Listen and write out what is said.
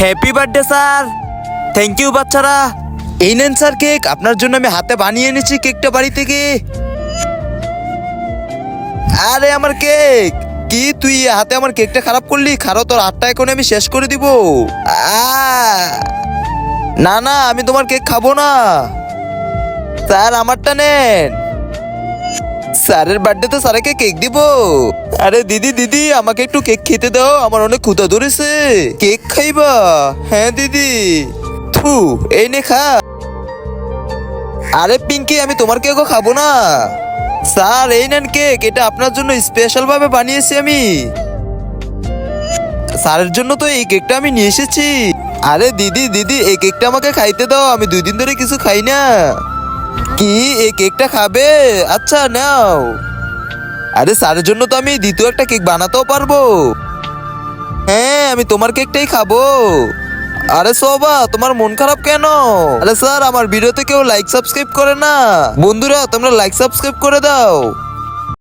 Happy birthday sir. Thank you বাচ্চারা। এই নেন স্যার কেক, আপনার জন্য আমি হাতে বানিয়ে এনেছি কেকটা বাড়ি থেকে। আরে আমার কেক, কি তুই হাতে আমার কেকটা খারাপ করলি? খারাপ, তোর হাতটা এখন আমি শেষ করে দিব। না না, আমি তোমার কেক খাবো না। স্যার আমারটা নেন। স্যারের বার্থডেতে স্যারকে কেক দিব। আরে দিদি দিদি, আমাকে একটু কেক খেতে দাও, আমার অনেক ক্ষুধা ধরেছে। কেক খাইবা? হ্যাঁ দিদি। থু, এই নে খা। আরে পিঙ্কি, আমি তোমার কেকও খাবো না। স্যার এই নেন কেক, এটা আপনার জন্য স্পেশাল ভাবে বানিয়েছি আমি। স্যারের জন্য তো এই কেকটা আমি নিয়ে এসেছি। আরে দিদি দিদি, এই কেকটা আমাকে খাইতে দাও, আমি 2 দিন ধরে কিছু খাই না। কি, এই কেকটা খাবে? আচ্ছা নাও। আরে স্যারের জন্য তো আমি দ্বিতীয় একটা কেক বানাতেও পারবো। হ্যাঁ, আমি তোমার কেকটাই খাবো। আরে সোবা, তোমার মন খারাপ কেন? আরে স্যার, আমার ভিডিওতে কেউ লাইক সাবস্ক্রাইব করে না। বন্ধুরা, তোমরা লাইক সাবস্ক্রাইব করে দাও।